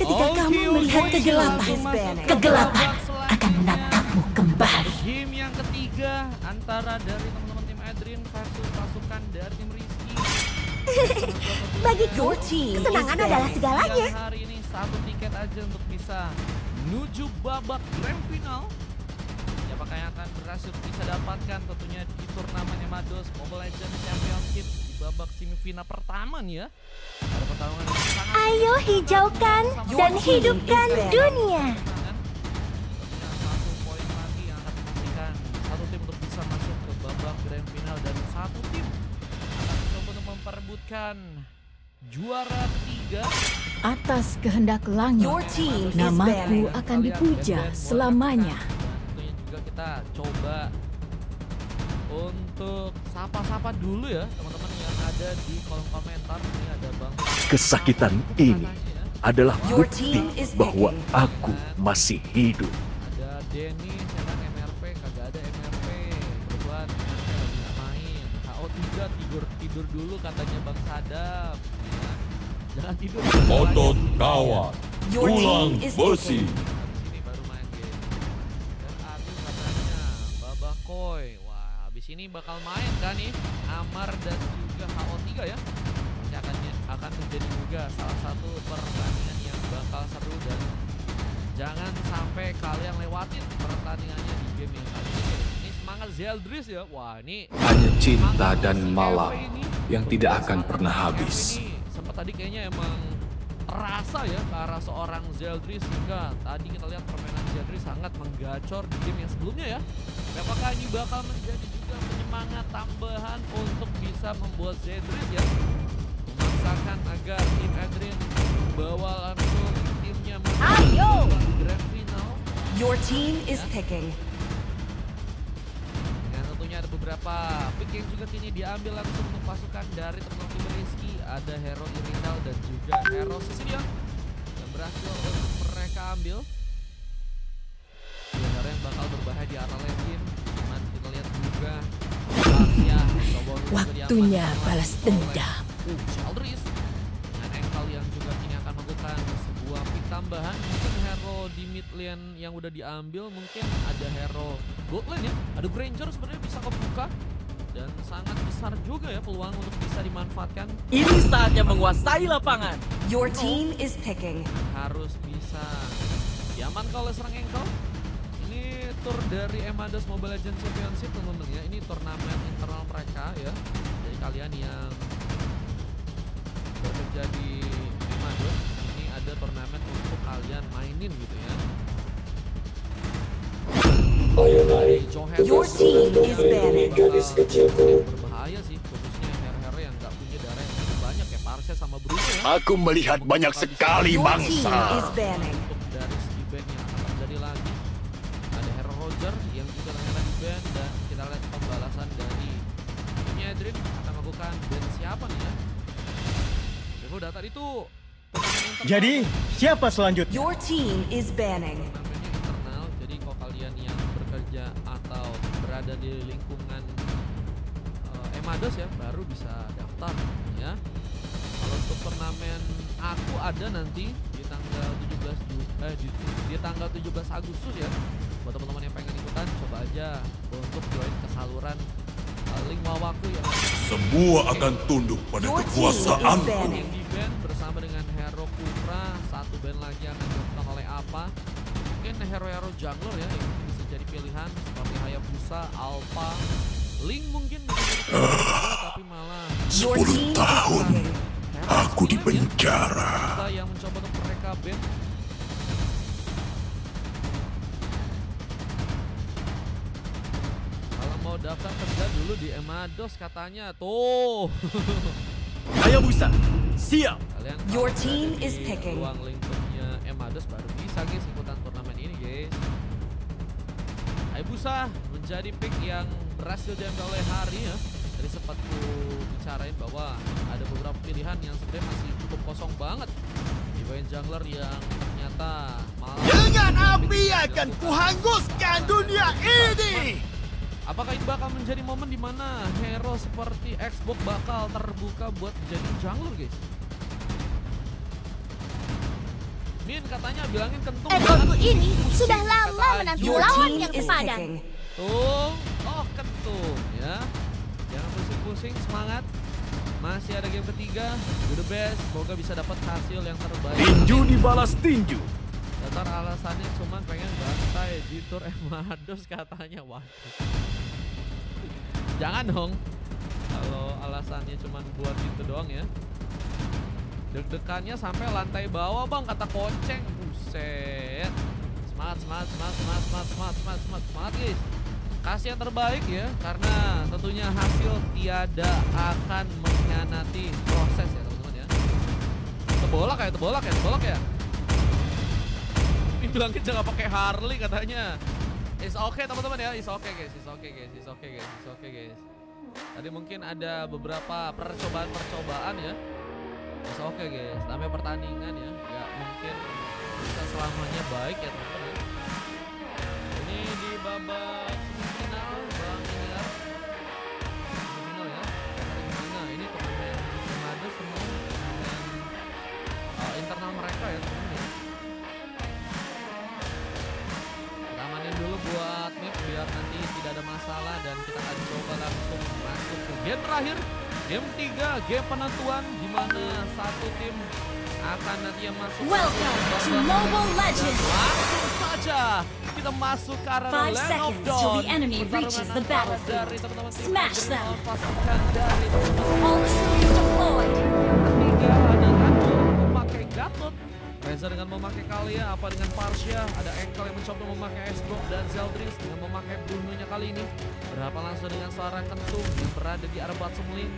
Ketika kamu melihat kegelapan, kegelapan akan menatapmu kembali. Game yang ketiga antara dari teman-teman tim Adrian versus pasukan dari tim Rizky. Bagiku, kesenangan adalah segalanya. Hari ini satu tiket aja untuk bisa menuju babak grand final. Siapakah yang akan berhasil bisa dapatkan tentunya di turnamen Emados Mobile Legends Championship di babak semifinal pertama nih ya. Ada pertarungan yang sangat Ayo hijaukan dan hidupkan dunia. Satu poin lagi yang akan memastikan satu tim untuk bisa masuk ke babak grand final dan satu tim akan mencoba untuk memperebutkan juara ketiga. Atas kehendak langit, namaku akan dipuja selamanya. Tentunya juga kita coba untuk sapa-sapa dulu ya teman-teman yang ada di kolom komentar. Ini ada Bang. Kesakitan ini adalah bukti bahwa aku masih hidup. Ada Denny, sekarang MRP, kagak ada MRP. Kebetulan MRP lagi nggak main. KO3 tidur dulu katanya Bang Sadap. Ya. Jangan tidur. Otot kawat, tulang besi. Habis ini baru main game. Dan Adil katanya Babakoy. Wah, habis ini bakal main kan nih Amar dan juga HO3 ya. Pasti akan terjadi juga salah satu pertandingan yang bakal seru dan jangan sampai kalian lewatin pertandingannya di game yang kali ini. Ini semangat Zeldris ya. Wah, ini Hanya cinta semangat dan si malam Ewe ini. yang tidak akan Semangat pernah si Ewe habis. ini sempat tadi kayaknya emang terasa ya ke arah seorang Zeldris hingga tadi kita lihat permainan Zeldris sangat menggacor di game yang sebelumnya ya. Apakah ini bakal menjadi juga penyemangat tambahan untuk bisa membuat Zeldris ya memaksakan agar tim Adrian membawa langsung timnya Ayo! ke grand final. Your team is picking. Dan tentunya ada beberapa pick yang juga kini diambil langsung untuk pasukan dari teman-teman tim Rizky. Ada Hero Irindal dan juga Hero Sicilian yang berhasil untuk mereka ambil. Hero yang bakal berbahaya di arah lane team. Cuman kita lihat juga Waktunya balas dendam. Sheldris dengan Engkel yang juga kini akan melakukan sebuah pick tambahan. Mungkin hero di mid lane yang udah diambil, mungkin ada hero gold lane ya. Ada Granger sebenarnya bisa kebuka dan sangat besar juga ya peluang untuk bisa dimanfaatkan. Ini saatnya menguasai lapangan. Your team is picking. Harus bisa diamankan oleh serang Engkel. Ini tur dari Emados Mobile Legends Championship teman-teman ya. Ini turnamen internal mereka ya. Jadi kalian yang bekerja di Emados, ini ada turnamen untuk kalian mainin gitu ya. Ayo naik. Your team is banned. Gadis kecilku. Berbahaya sih, khususnya hero-hero yang nggak punya darah yang cukup banyak ya. Parse sama Bruno ya. Aku melihat banyak sekali Your team bangsa. is banning. Untuk dari segi band yang akan terjadi lagi, ada hero Roger yang juga ternyata di band, dan kita lihat pembalasan dari timnya Adrian akan melakukan band siapa nih ya. Devo data itu Jadi, siapa selanjutnya? Your team is banning. turnamennya internal, jadi kalau kalian yang bekerja atau berada di lingkungan Emados ya baru bisa daftar ya. Kalau untuk turnamen aku ada nanti di tanggal 17 Agustus ya. Buat teman-teman yang pengen ikutan, coba aja untuk join ke saluran link wawaku ya. Semua akan tunduk pada Your team is kekuasaanku. banning. Yang di band bersama dengan Hero Kufra, satu band lagi akan dilakukan oleh apa? Mungkin hero-hero jungler ya yang bisa jadi pilihan seperti Hayabusa, Alpha, Link mungkin bisa jadi pilihan juga, tapi malah 10 tahun aku di penjara. kita yang mencoba untuk mereka band. Kalau mau daftar kerja dulu di Emados katanya tuh. Hayabusa, siap. Kalian Your kalau team berada is di picking. ruang lingkupnya Emados baru bisa guys ikutan turnamen ini guys. Hayabusa menjadi pick yang berhasil diambil oleh Hari ya. Tadi sempat ku bicarain bahwa ada beberapa pilihan yang sebenarnya masih cukup kosong banget di bagian jungler yang ternyata malah Dengan api akan kuhanguskan dunia ini. Apakah ini bakal menjadi momen di mana hero seperti Xbox bakal terbuka buat jadi jungler guys? Ini Min katanya bilangin kentung. Ekorku ini sudah Kata lama Aju. menanti Your lawan team yang is sepadan. picking. Kentung. Oh kentung ya. Jangan pusing-pusing, semangat. Masih ada game ketiga. Do the best. Semoga bisa dapat hasil yang terbaik. Tinju dibalas tinju. Datar alasannya cuman pengen bantai di Tour Emados katanya. Waduh. Jangan dong. Kalau alasannya cuman buat itu doang ya. Deg-degannya sampai lantai bawah bang, kata Koceng. Buset. Semangat guys. Kasih yang terbaik ya, karena tentunya hasil tiada akan mengkhianati proses ya teman-teman ya. Tebolak ya. Ini bilangin jangan pakai Harley katanya. It's okay teman-teman ya, it's okay guys. Tadi mungkin ada beberapa percobaan ya. It's okay guys, namanya pertandingan ya. Gak mungkin bisa selamanya baik ya teman-teman ya. Ini di babak semifinal bang Iniar. Semifinal ya. Gimana? Ini turnamen Emados semua dengan internal mereka ya teman-teman ya. Kita amanin dulu buat map biar nanti tidak ada masalah dan kita akan coba langsung masuk ke game terakhir. Game 3, game penentuan di mana satu tim akan nanti yang masuk. Welcome to Mobile Legends. Langsung saja kita masuk ke arena 5 Land of seconds Dawn. till the enemy reaches the battlefield. Dari teman-teman tim Smash Adren them. melawan pasukan dari teman-teman All troops deployed. ketiga ada Ratu memakai Gatot. Reza dengan memakai Kalia, apa dengan Parsha, ada Enkel yang mencoba memakai Iceblock dan Zeldris dengan memakai Bruno-nya kali ini. Berapa langsung dengan seorang kentung yang berada di arah bottom lane.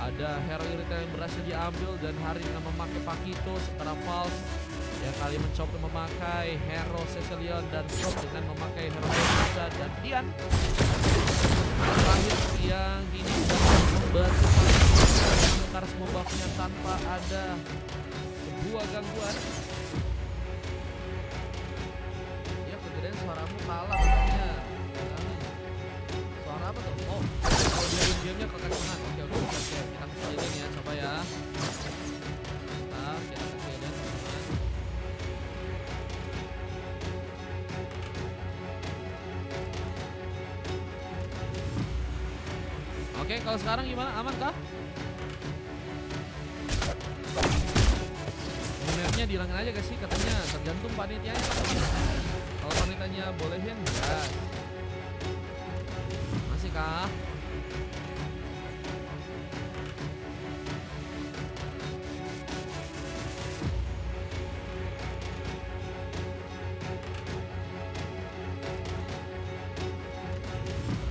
Ada Hero Irita yang berhasil diambil dan Hari dengan memakai Pakito secara false. Yang kali mencoba memakai Hero Cecilion dan Drop dengan memakai Hero Elisa dan Tian. Terakhir yang kini sudah membantu menukar semua buffnya tanpa ada sebuah gangguan. Ya kegedean suaramu kalah katanya. Suara apa tuh? Oh, kalau dia gamenya kekencangan. Oke, kita kecilin ya, coba ya. Kita kecilin teman-teman. Oke, kalau sekarang gimana? Aman kah? Mapnya dihilangin aja guys sih, katanya tergantung panitianya. Kalau panitianya bolehin, ya. Masih kah?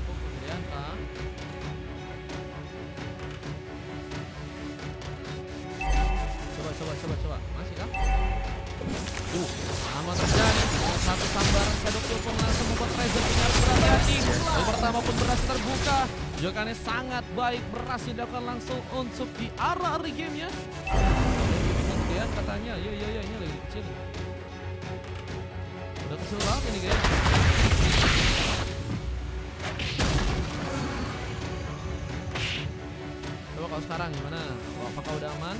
Kemudian kah? Coba. Masih kah? Sama terjadi. Satu sambaran Shadow pun langsung membuat Reza punya berhati-hati. Yang pertama pun berhasil terbuka. Jokannya sangat baik, berhasil dilakukan langsung untuk di arah early game-nya. Kemudian katanya, iya ini lagi kecil. Udah kecil banget ini guys. Coba kalau sekarang gimana? Apakah udah aman?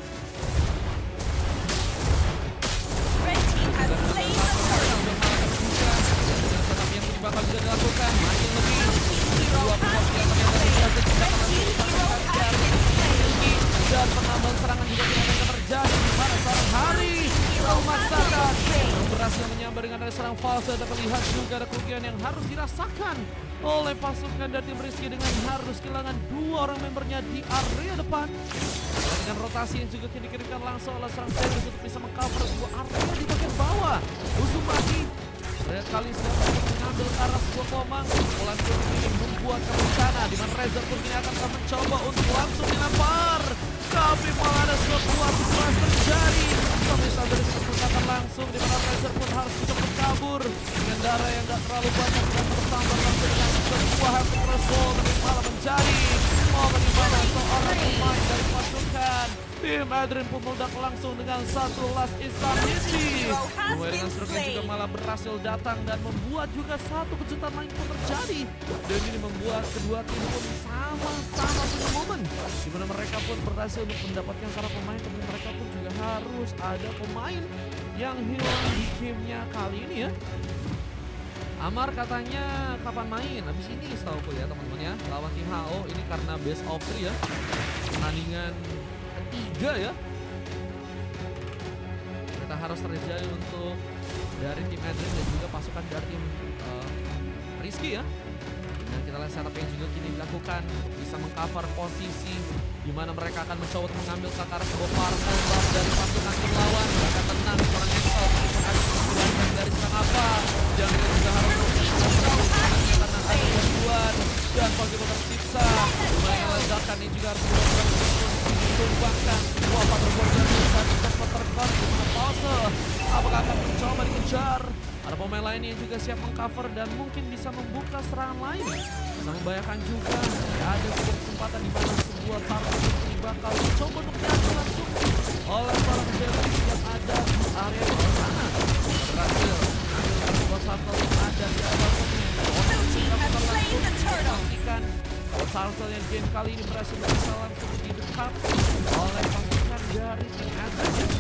Yang ini bakal bisa dilakukan makin lebih dua pemain yang ternyata dan penambahan serangan juga tidak akan terjadi di mana seorang Hari memaksakan berhasil menyambar dengan ada serang false. Tapi lihat juga ada kerugian yang harus dirasakan oleh pasukan dari tim Rizky dengan harus kehilangan dua orang membernya di area depan. Dengan rotasi yang juga dikirimkan langsung oleh serang Ferris untuk bisa mengcover sebuah area di bagian bawah. Uzumaki kali sudah mengambil arah sebuah komang. Polan pun ini membuat rencana di mana Reza pun ini akan mencoba untuk langsung dilempar. Tapi malah ada sebuah situasi terjadi. Tapi sambil dipergunakan langsung di mana Reza pun harus untuk kabur dengan darah yang gak terlalu banyak dan bersambang langsung dengan sebuah hampir threshold. Tapi malah menjadi momen di mana seorang pemain dari pasukan tim Adren pun meledak langsung dengan satu last insanity. Mulai dengan stroke yang juga malah berhasil datang dan membuat juga satu kejutan lain pun terjadi. Dan ini membuat kedua tim pun sama-sama punya momen di mana mereka pun berhasil untuk mendapatkan para pemain, tapi mereka pun juga harus ada pemain yang hilang di gamenya kali ini ya. Amar katanya kapan main? Habis ini setahu ya teman-teman ya, lawan tim HO ini karena best of 3 ya. Pertandingan ketiga ya. Kita harus terjadi untuk dari tim Adrian dan juga pasukan dari tim Rizky ya. Dan kita lihat setup yang juga kini dilakukan bisa mengcover posisi di mana mereka akan mencoba untuk mengambil ke arah sebuah parcel dari pasukan tim lawan. Mereka tenang seorang Exo menghasilkan dari serang apa yang kita juga harus karena ada gangguan dan bagaimana tersiksa lumayan ledakan ini juga harus ditumbangkan sebuah patroli yang sempat terkor di mana pause. Apakah akan mencoba dikejar? Ada pemain lain yang juga siap mengcover dan mungkin bisa membuka serangan lain. Bisa membayangkan juga ada sebuah kesempatan di mana sebuah target ini bakal mencoba untuk diambil langsung oleh seorang Jerry yang ada di area bawah sana. Berhasil ambil sebuah sartel yang ada di area pastikan sartel yang game kali ini berhasil bisa langsung didekat oleh pasukan dari tim Adrian.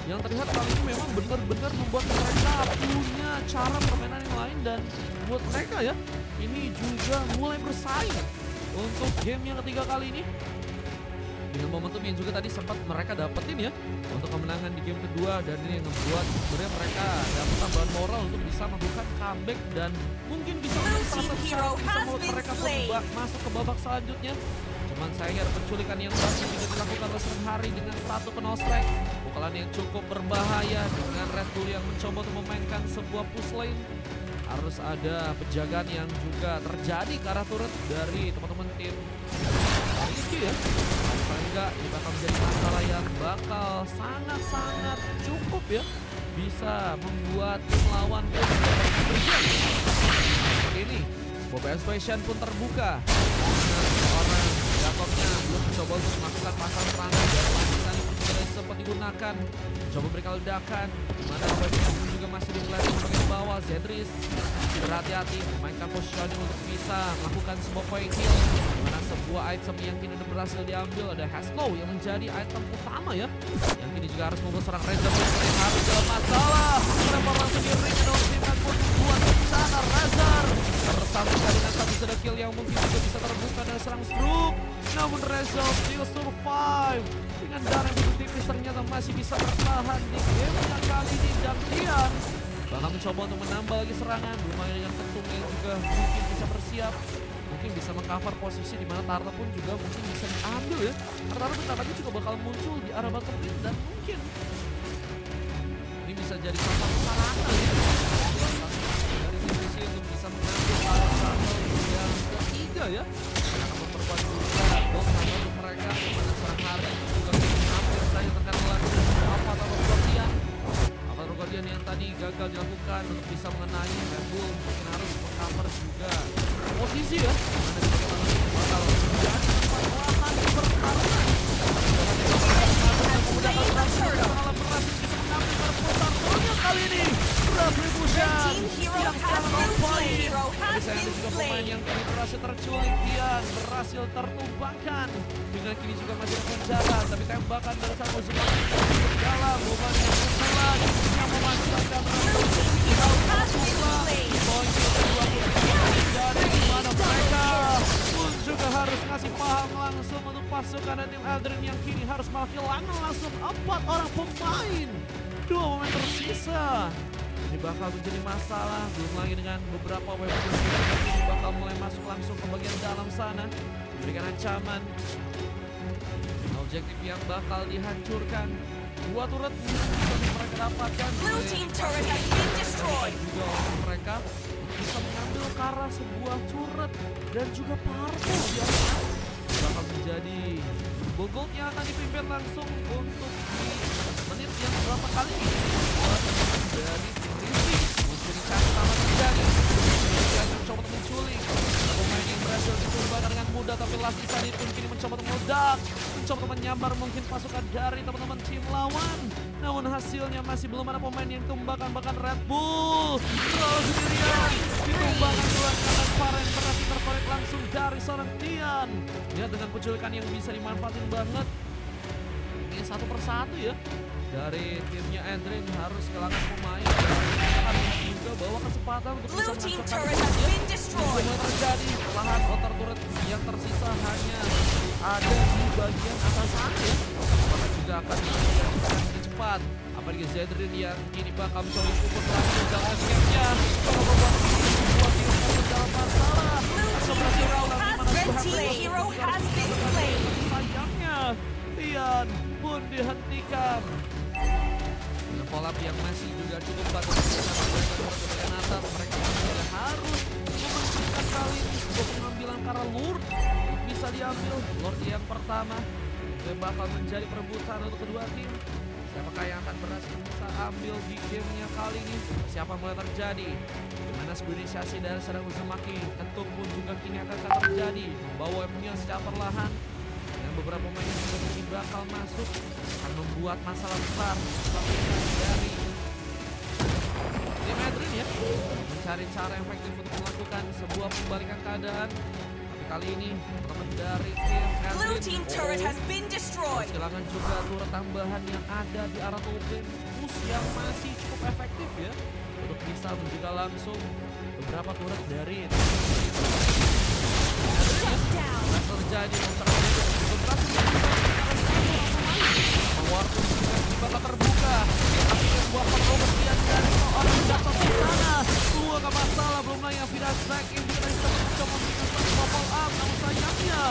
Yang terlihat kali ini memang benar-benar membuat mereka punya cara permainan yang lain dan buat mereka ya ini juga mulai bersaing untuk game yang ketiga kali ini dengan momentum yang juga tadi sempat mereka dapetin ya untuk kemenangan di game kedua, dan ini yang membuat sebenarnya mereka dapat tambahan moral untuk bisa melakukan comeback dan mungkin bisa membuat mereka masuk ke babak selanjutnya. Cuman sayang penculikan yang berhasil juga dilakukan oleh Serang Hari dengan 1 knol strike. Pukulan yang cukup berbahaya dengan Red Bull yang mencoba untuk memainkan sebuah push lane. Harus ada penjagaan yang juga terjadi ke arah turret dari teman-teman tim Rizky ya. Sehingga ini bakal menjadi masalah yang bakal sangat-sangat cukup ya. Bisa membuat tim lawan seperti ini. Bob Expression pun terbuka. Orang Jakobnya belum mencoba untuk melakukan pasang serangan dan lanjutan itu juga sempat digunakan. Coba berikan ledakan, dimana bagian pun juga masih dimulai bagian bawah. Zedris masih berhati-hati memainkan positioning untuk bisa melakukan sebuah point kill. Dimana sebuah item yang kini berhasil diambil ada Haslow yang menjadi item utama ya. Yang kini juga harus membuat seorang Reza yang harus dalam masalah. Mereka langsung di ring dan Ultimate pun membuat rencana Rezar bersambungkan dengan satu sudah kill yang mungkin juga bisa terbuka dari serang Stroop. Namun Reza still survive dengan darah yang begitu tipis, ternyata masih bisa bertahan di game yang kali ini. Dan Tian bakal mencoba untuk menambah lagi serangan, lumayan dengan Ketung yang juga mungkin bisa bersiap, mungkin bisa mengcover posisi di mana Tarta pun juga mungkin bisa diambil ya. Tarta bentar lagi juga bakal muncul di arah bottom lane dan mungkin ini bisa jadi salah satu sarana ya dari tim Rizky untuk bisa mengambil arah yang ketiga ya. Akan memperkuat juga bom untuk mereka dimana Serang Hari juga hampir saja tekan melakukan Avatar Guardian. Avatar Guardian yang tadi gagal dilakukan untuk bisa mengenai Red Bull, mungkin harus mengcover juga posisi ya. Dimana kita bakal menjadi perlahan pertarungan. Menggunakan transfer malah berhasil bisa mengambil perputar turunnya kali ini. Retribution yang sangat on point. Tapi sayang juga pemain yang kini berhasil terculik, Tian berhasil tertumbangkan. Dengan kini juga masih berpenjara, tapi tembakan dari sang musuh ke dalam beban yang kebetulan yang memanfaatkan poin kedua dan di mana mereka pun juga harus ngasih paham langsung untuk pasukan dan tim Adrian yang kini harus malah kehilangan langsung 4 orang pemain. 2 pemain tersisa. Ini bakal menjadi masalah, belum lagi dengan beberapa weapon ini bakal mulai masuk langsung ke bagian dalam sana, memberikan ancaman. Objektif yang bakal dihancurkan, 2 turret yang mereka dapatkan. Blue team turret has been destroyed. Juga mereka bisa mengambil ke arah sebuah turret dan juga partai yang bakal menjadi Bogold yang akan dipimpin langsung untuk di menit yang berapa kali ini dari tim Rizky mencuri chance sama terjadi. Yang mencoba untuk menculik pemain yang berhasil ditumbangkan dengan mudah, tapi last di sana pun kini mencoba untuk meledak, mencoba untuk menyambar mungkin pasukan dari teman-teman tim lawan. Namun hasilnya masih belum ada pemain yang ditumbangkan, bahkan Red Bull terlalu sendirian ditumbangkan duluan karena para yang berhasil terkorek langsung dari seorang Tian. Lihat dengan penculikan yang bisa dimanfaatin banget. Sepertinya satu persatu ya dari timnya Adrian harus kehilangan pemain. Harus juga bawa kesempatan untuk bisa Blue team menghancurkan turret has musuhnya. been destroyed. Yang terjadi lahan outer turret yang tersisa hanya ada di bagian atas sana ya. Maka juga akan dilakukan cepat. Apalagi Zedrin yang kini bakal mencoba untuk berhasil dalam escape-nya. Kalau membuat sebuah tim dalam masalah. Red team hero has been slain. Sayangnya Tian pun dihentikan. Dengan follow-up yang masih juga cukup bagus di bagian atas, mereka juga harus memastikan kali ini sebuah pengambilan karena Lord bisa diambil. Lord yang pertama yang bakal menjadi perebutan untuk kedua tim. Siapakah yang akan berhasil bisa ambil di gamenya kali ini? Siapa mulai terjadi? Dimana sebuah inisiasi dari Sadang Uzumaki tentu pun juga kini akan terjadi. Membawa weaponnya secara perlahan. Dan beberapa pemain yang juga kini bakal masuk akan membuat masalah besar. Dari tim Adrian ya, mencari cara efektif untuk melakukan sebuah pembalikan keadaan. Kali ini teman dari tim Blue team turret has been destroyed. kehilangan juga turret tambahan yang ada di arah tubuh push yang masih cukup efektif ya untuk bisa menjaga langsung beberapa turret dari terjadi waktu bakal terbuka sebuah perlombaan dari seorang jatuh di sana. Gak masalah, belum lagi Vidas back in kita bisa mencoba bubble up, namun sayangnya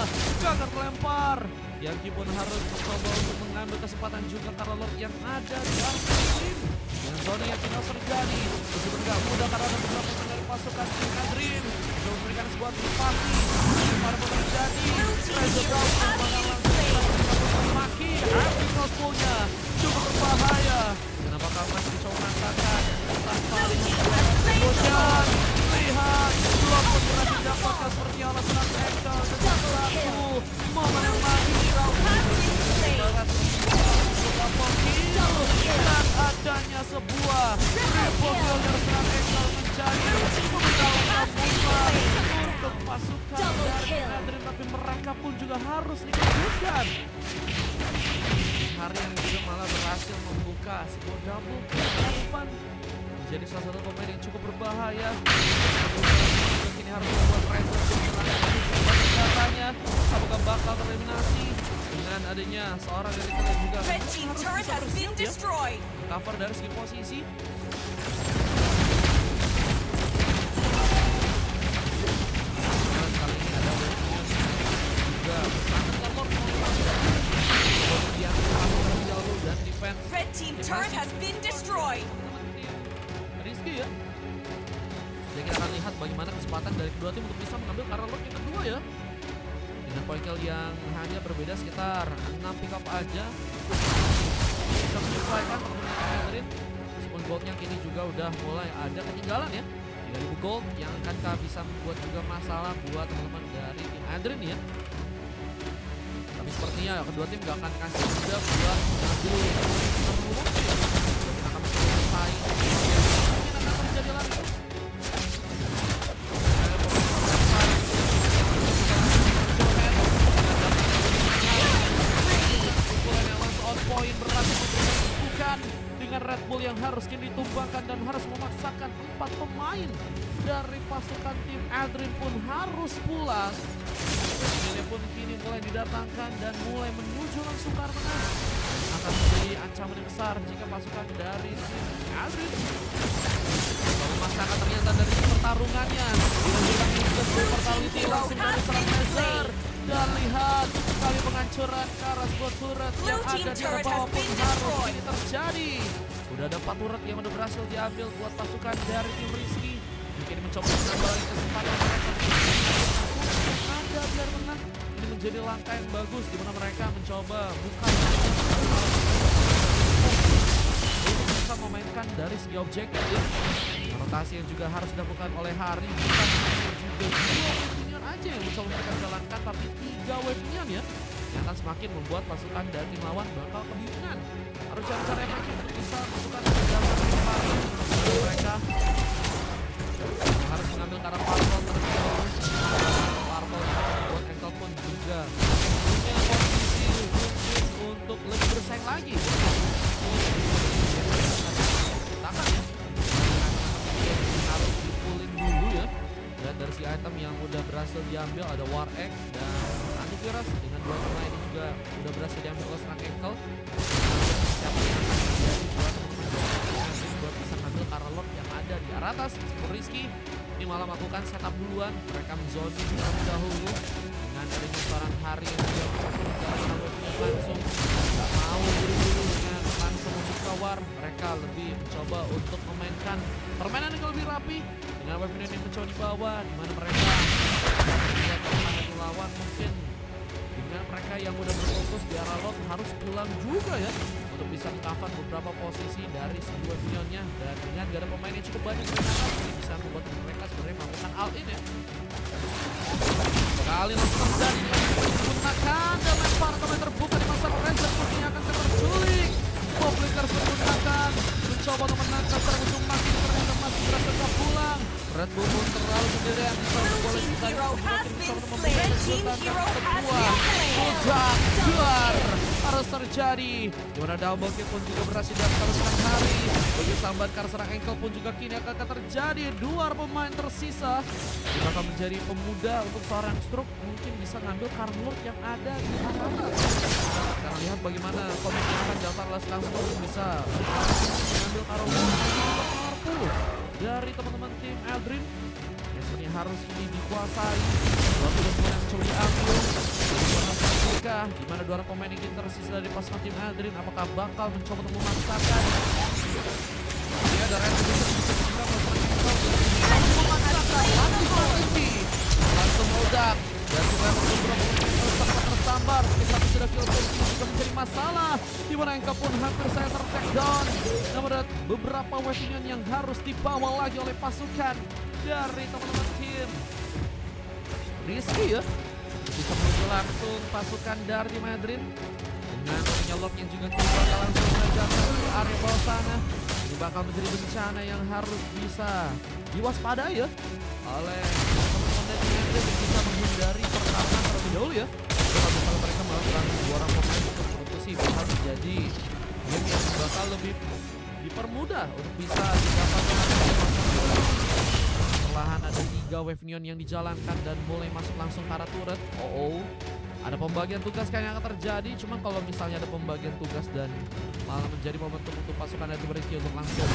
gagal terlempar. Yankee pun harus mencoba untuk mengambil kesempatan juga karena Lord yang ada di arah tim. Dengan zona yang tidak terjadi, meskipun gak mudah karena ada beberapa dari pasukan tim Adrian untuk memberikan sebuah antisipasi pada terjadi. Treasure Down langsung Maki, happy crossbow-nya cukup berbahaya. Dan apakah masih mencoba merasakan tanpa bocan? Lihat, dua pun berhasil didapatkan seperti ala serang Ekal dan satu momen yang mahirau dan adanya sebuah triple kill dari serang Ekal menjadi memindahkan untuk pasukan dari Adrian, tapi mereka pun juga harus dikejutkan. Hari yang juga malah berhasil membuka sebuah double kill menjadi salah satu pemain yang cukup berbahaya. Kini harus membuat pressure katanya apakah bakal tereliminasi dengan adanya seorang dari kalian juga Red team turret has been destroyed. Cover dari segi posisi. Kali ini ada juga yang jauh dan defense. Red team turret has been destroyed. Rizky ya. Jadi kita akan lihat bagaimana kesempatan dari kedua tim untuk bisa mengambil karena Lord yang kedua ya. Dengan point kill yang hanya berbeda sekitar 6 pick up aja. Bisa menyesuaikan Adrian. Meskipun goldnya kini juga udah mulai ada ketinggalan ya. 3.000 gold yang akan bisa membuat juga masalah buat teman-teman dari tim Adrian ya. Tapi sepertinya kedua tim gak akan kasih juga buat ngambil akan selesai. Mungkin akan terjadi lagi. Pukulan yang langsung on point berhasil bukan dengan Red Bull yang harus kini ditumbangkan dan harus memaksakan 4 pemain dari pasukan tim Adrian pun harus pulang. Ini pun kini mulai didatangkan dan mulai menuju langsung ke arah tengah. Akan menjadi ancaman yang besar jika pasukan dari tim Adrian memaksakan ternyata dari pertarungannya. Dilanjutkan juga sebuah fatality langsung dari serang laser. Dan lihat kali penghancuran ke arah sebuah turret yang ada di bawah pun harus ini terjadi. Udah ada 4 turret yang udah berhasil diambil buat pasukan dari tim Rizky. Mungkin mencoba menambah lagi kesempatan mereka. Ada biar tengah. Ini menjadi langkah yang bagus di mana mereka mencoba bukan untuk bisa memainkan dari segi objektif. Rotasi yang juga harus dilakukan oleh Hari bukan juga 2 weaponion aja yang mencoba mereka jalankan, tapi 3 weaponion ya yang akan semakin membuat pasukan dari tim lawan bakal kebingungan. Harus cari cara efektif untuk bisa masukkan ke dalam kembali mereka. Harus mengambil ke arah Parpol terlebih dahulu. Parpol buat Engkel pun juga punya posisi untuk lebih bersaing lagi. Tangan ya. Harus dipulin dulu ya. Dan dari si item yang udah berhasil diambil ada War Egg dan Antivirus dengan 2 pemain ini juga udah berhasil diambil oleh Strong Ankle. Siapa yang akan menjadi buat bisa ngambil Karlord yang ada di arah atas. Rizky ini malah melakukan setup duluan. Mereka menzoning terlebih dahulu dengan adanya seorang hari yang juga langsung nggak mau buru-buru dengan langsung membuka war. Mereka lebih mencoba untuk memainkan permainan yang lebih rapi dengan weapon yang mencoba dibawa, di mana mereka melihat permainan lawan mungkin dengan mereka yang udah berfokus di arah lot harus pulang juga ya untuk bisa mengcover beberapa posisi dari sebuah minionnya. Dan dengan gak ada pemain yang cukup banyak ternyata ini bisa membuat mereka sebenarnya melakukan all in ya. Kali langsung terjadi menggunakan dan lempar komen terbuka di masa Ranger sepertinya akan terculik. Publikers menggunakan mencoba untuk menangkap serangan musuh makin ternyata masih berhasil pulang. Red Bull pun terlalu sendirian di sana boleh kita mencoba untuk memberikan sebuah udah keluar harus terjadi dimana double kill pun juga berhasil dilakukan hari bagi sambat Karserang Ankle pun juga kini akan terjadi. 2 pemain tersisa akan menjadi pemuda untuk seorang Stroke mungkin bisa ngambil Karlord yang ada di arah. Karena lihat bagaimana komitmen akan dilakukan oleh langsung bisa mengambil Karlord powerful dari teman-teman tim Aldrin. Biasanya harus ini dikuasai. Waktu dan mulai mencoba diambil. Di mana 2 pemain yang tersisa dari pasukan tim Aldrin, apakah bakal mencoba untuk memaksakan? Ini ada Red Bull langsung meledak dan juga beberapa tersambar. Tapi sudah kill pun juga menjadi masalah. Di mana Engka pun hampir saya ter-take down. Namun ada beberapa weapon yang harus dibawa lagi oleh pasukan dari teman-teman tim Rizky ya. Bisa menuju langsung pasukan dari Madrid dengan penyelok yang juga bakal langsung mengejar ke area bawah sana. Ini bakal menjadi bencana yang harus bisa diwaspadai ya oleh teman-teman dari Madrid yang bisa menghindari pertarungan terlebih dahulu ya. Kalau misalnya mereka melakukan 2 orang pemain untuk memutusi bakal menjadi game yang bakal lebih dipermudah untuk bisa didapatkan. Perlahan ada 3 wave neon yang dijalankan dan mulai masuk langsung ke arah turret. Ada pembagian tugas kan yang akan terjadi. Cuma kalau misalnya ada pembagian tugas dan malah menjadi momentum untuk pasukan dari Rizky untuk langsung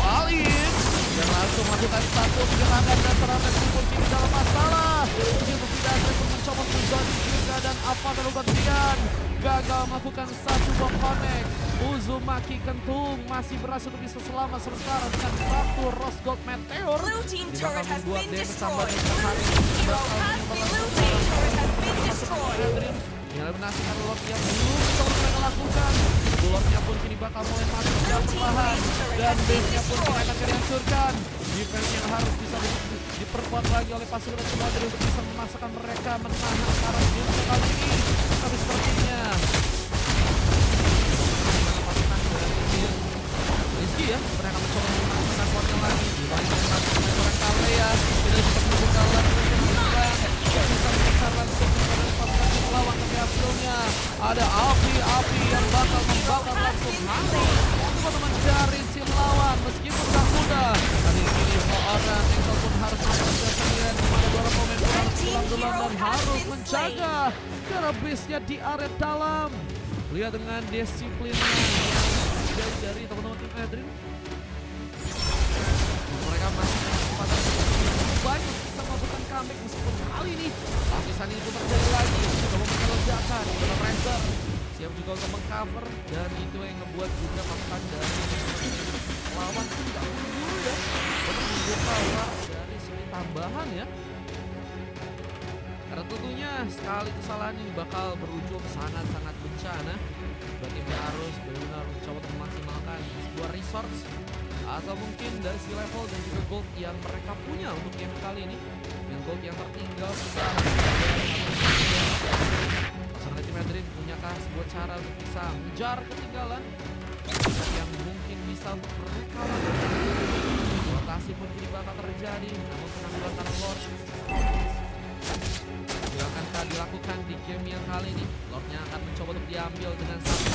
Alin dan langsung melakukan satu penyerangan dan serangan pun kini dalam masalah. Begitu tidak untuk mencoba menjadi juga dan apa kemudian gagal melakukan satu bom connect. Uzumaki Kentung masih berhasil bisa selamat sementara dengan 1 Rose Gold Meteor. Blue team turret has been destroyed. Hero has been destroyed. Yang eliminasi Karlord yang belum bisa mereka lakukan. Bulletnya pun kini bakal mulai masuk ke perlahan dan base-nya pun kini akan dihancurkan. Defense yang harus bisa diperkuat lagi oleh pasukan Madrid untuk bisa memaksakan mereka menahan arah game kali ini. Tapi sepertinya Rizky ya, mereka mencoba memaksakan kuatnya lagi. Dibanyakan langsung dengan Kalea. Tidak bisa membuka langsung tidak bisa mengejar langsung kepada pasukan lawan. Tapi hasilnya ada api yang bakal membakar langsung mati teman-teman dari tim lawan. Meskipun tak mudah, tapi ini seorang Engkel pun harus menjaga sendirian di mana 2 pemain harus pulang duluan dan harus menjaga karena base-nya di area dalam. Lihat dengan disiplinnya dari teman-teman tim Adrin. Mereka masih kesempatan banyak bisa melakukan comeback meskipun kali ini lapisan itu terjadi lagi. Coba mereka ledakan dengan Ranger siap juga untuk mengcover dan itu yang ngebuat juga pasukan dari lawan tidak mundur ya untuk membuka war dari segi tambahan ya. Karena tentunya sekali kesalahan ini bakal berujung sangat-sangat bencana. Berarti harus benar-benar mencoba untuk memaksimalkan sebuah resource atau mungkin dari segi level dan juga gold yang mereka punya untuk game kali ini. Yang gold yang tertinggal sudah pasangan tim Madrid punyakah sebuah cara untuk bisa mengejar ketinggalan yang mungkin bisa untuk mereka lakukan. Rotasi pun kini bakal terjadi namun penampilan Karlord akan dilakukan di game yang kali ini. Lordnya akan mencoba untuk diambil dengan satu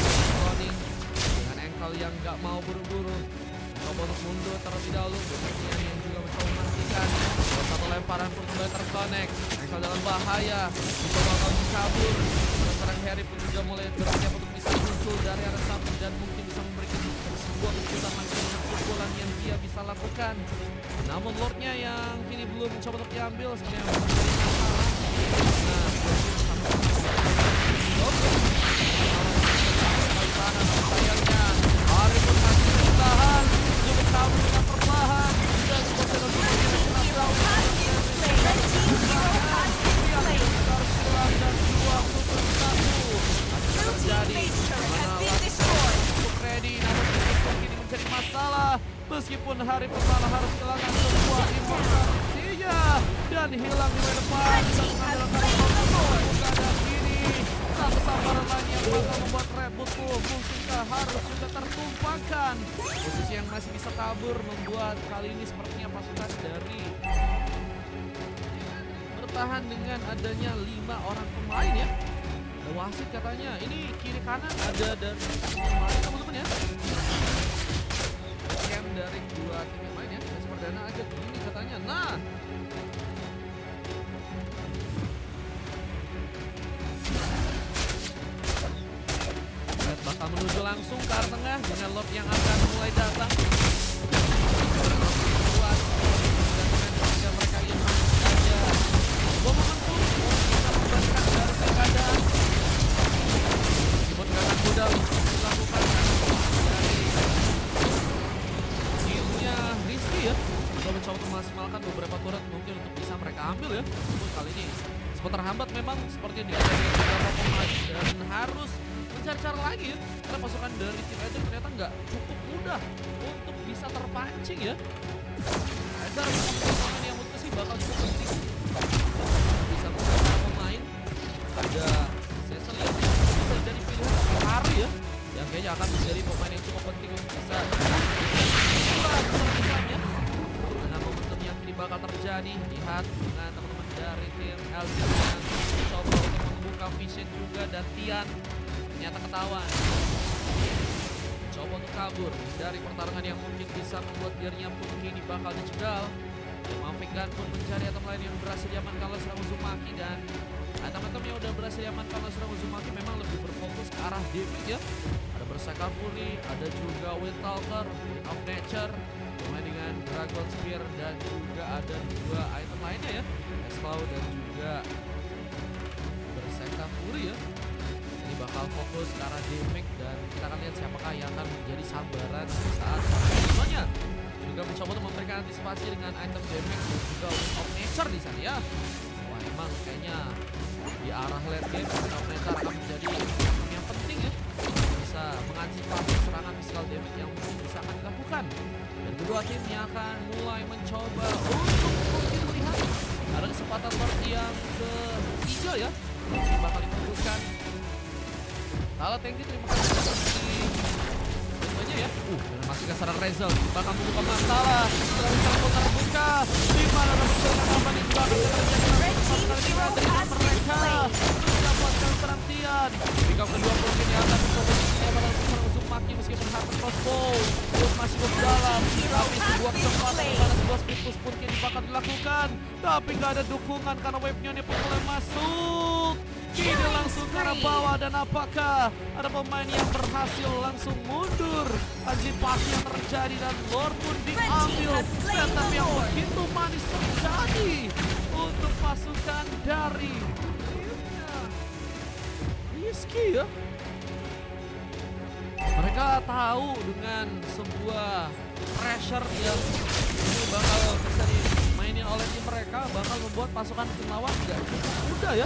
yang nggak mau buru-buru. Coba untuk mundur terlebih dahulu. Kemudian yang juga mencoba memastikan. Satu lemparan pun kembali terkonek. Axel dalam bahaya. Mencoba kali kabur. Sekarang Harry pun juga mulai bersiap untuk bisa muncul dari arah samping dan mungkin bisa memberikan sebuah kejutan langsung untuk pukulan yang dia bisa lakukan. Namun Lordnya yang kini belum mencoba untuk diambil sebenarnya menjadi masalah. Nah, sayangnya Harry pun masih bertahan untuk kabur dengan perlahan dan seperti menjadi masalah meskipun Harry Permala harus kehilangan sebuah immortality-nya dan hilang di depan dan mengandalkan dan kini satu sambaran lain yang bakal membuat Red Bull mungkinkah harus juga tertumpahkan. Posisi yang masih bisa kabur membuat kali ini sepertinya pasukan dari bertahan dengan adanya 5 orang pemain ya. Ada wasit katanya, ini kiri kanan ada dari pemain teman-teman ya. Camp dari 2 tim yang main ya, masih perdana aja ini katanya. Nah, Red bakal menuju langsung ke arah tengah dengan Lord yang akan mulai datang. Mereka yang masih ada momentum bisa memberikan dari keadaan. Meskipun gerakan muda dilakukan dari timnya Rizky ya, sudah mencoba untuk memaksimalkan beberapa turret mungkin untuk bisa mereka ambil ya. Namun kali ini sempat terhambat memang seperti yang dikatakan beberapa pemain dan harus mencari cara lagi ya. Karena pasukan dari tim Eder ternyata nggak cukup mudah untuk bisa terpancing ya. Eder pemain yang menurut sih bakal cukup penting bisa beberapa pemain. Ada Cecil yang bisa jadi pilihan Hari ya, yang kayaknya akan menjadi pemain yang cukup penting untuk bisa besar-besarnya. Karena momentum yang kini bakal terjadi, lihat dengan teman-teman dari tim LG yang mencoba untuk membuka vision juga dan Tian ternyata ketahuan. Coba untuk kabur dari pertarungan yang mungkin bisa membuat dirinya pun kini bakal dicegal. Mavik Gun pun mencari item lain yang berhasil diamankan oleh serang Uzumaki dan item-item yang udah berhasil diamankan oleh serang Uzumaki memang lebih berfokus ke arah damage ya. Ada Berserker Fury, ada juga Wind Talker, Wind of Nature, pemain dengan Dragon Spear dan juga ada 2 item lainnya ya, Exclaw dan juga Berserker Fury ya. Ini bakal fokus ke arah damage dan kita akan lihat siapakah yang akan menjadi sambaran saat semuanya. Juga mencoba untuk memberikan antisipasi dengan item damage dan juga Wind of Nature di sana ya. Wah emang kayaknya di arah late game Wind of Nature akan menjadi item yang penting ya, bisa mengantisipasi serangan physical damage yang mungkin bisa akan dilakukan. Dan kedua timnya akan mulai mencoba untuk mungkin melihat ada kesempatan Lord yang ketiga ya yang bakal diperlukan. Halo thank you, terima kasih ya. Dan masih keserang Rezel bakal membuka masalah. Setelah misalnya pun terbuka di mana perserangan apa yang juga akan terjadi dengan mereka mendapatkan serang Tian. Jika kedua mungkin yang akan memposisinya bakal serang Uzumaki meskipun harus crossbow masih ke dalam, tapi sebuah kesempatan di mana sebuah speed push pun kini bakal dilakukan, tapi nggak ada dukungan karena wave-nya ini pun mulai masuk. Kini langsung ke arah bawah dan apakah ada pemain yang berhasil langsung mundur? Antisipasi yang terjadi dan Lord pun diambil. Setup yang begitu manis terjadi untuk pasukan dari Rizky ya. Mereka tahu dengan sebuah pressure yang ini bakal bisa dimainin oleh tim mereka bakal membuat pasukan tim lawan tidak mudah ya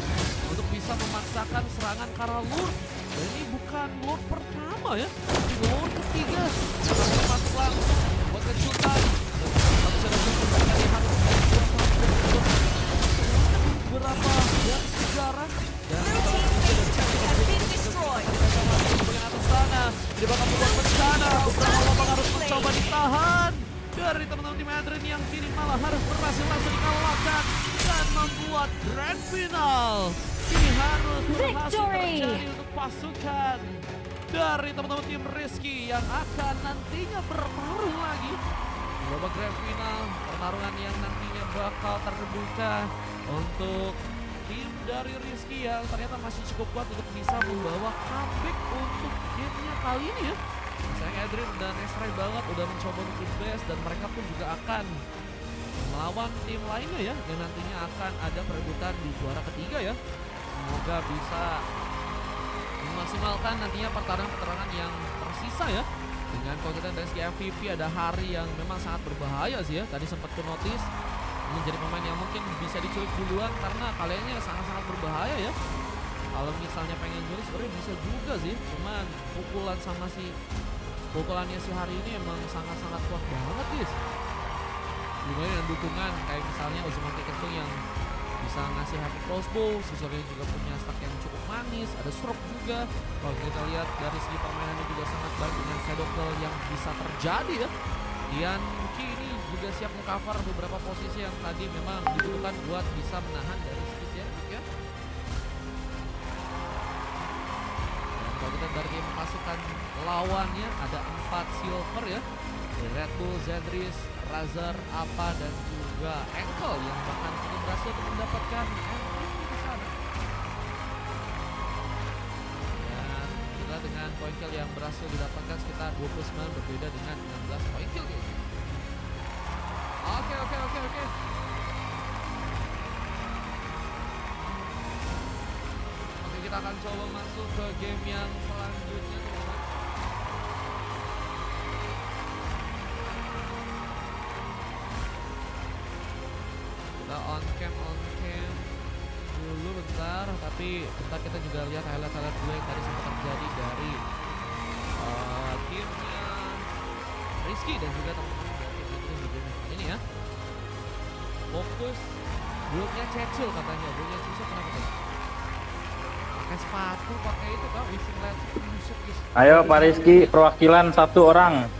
untuk bisa memaksakan serangan karena Lord. Dan ini bukan Lord pertama ya, ini Lord ketiga. Mereka masuk langsung buat kejutan. Tapi saya rasa mereka harus beberapa dari sejarah dan bagian atas sana dia bakal membuat bencana. Beberapa lubang harus mencoba ditahan dari teman-teman tim Adrian yang kini malah harus berhasil langsung dikalahkan dan membuat grand final. Ini harus berhasil terjadi untuk pasukan dari teman-teman tim Rizky yang akan nantinya bertarung lagi di babak grand final, pertarungan yang nantinya bakal terbuka untuk tim dari Rizky yang ternyata masih cukup kuat untuk bisa membawa comeback untuk gamenya kali ini ya. Sayang Adrian dan Esrai banget udah mencoba untuk the best, dan mereka pun juga akan melawan tim lainnya ya, yang nantinya akan ada perebutan di juara ketiga ya. Semoga bisa memaksimalkan nantinya pertarungan yang tersisa ya. Dengan konten dari segi MVP ada Hari yang memang sangat berbahaya sih ya. Tadi sempat ke notice menjadi pemain yang mungkin bisa diculik duluan karena kaliannya sangat-sangat berbahaya ya. Kalau misalnya pengen nyulik sebenarnya bisa juga sih, cuman pukulannya si Hari ini emang sangat-sangat kuat banget guys. Juga dengan dukungan kayak misalnya Uzumaki Kentung yang bisa ngasih heavy crossbow, Sisori juga punya stack yang cukup manis, ada stroke juga. Kalau kita lihat dari segi permainannya juga sangat baik dengan shadow kill yang bisa terjadi ya. Dian Ki ini juga siap meng-cover beberapa posisi yang tadi memang dibutuhkan buat bisa menahan dari segi damage ya. Dan kalau kita dari pasukan lawannya ada 4 silver ya. Red Bull, Zedris, Razor, Apa dan juga Ankle yang bahkan sudah berhasil untuk mendapatkan MVP di sana. Dan juga dengan point kill yang berhasil didapatkan sekitar 29 berbeda dengan 16 point kill guys. Oke. Oke, kita akan coba masuk ke game yang selanjutnya teman-teman. On cam dulu bentar, tapi bentar kita juga lihat highlight dulu yang tadi sempat terjadi dari timnya Rizky dan juga teman-teman dari tim kali ini ya. Fokus buildnya Cecil katanya, buildnya Cecil kenapa tuh? Pakai sepatu, pakai itu kan, wishing lens. Ayo Pak Rizky, perwakilan 1 orang.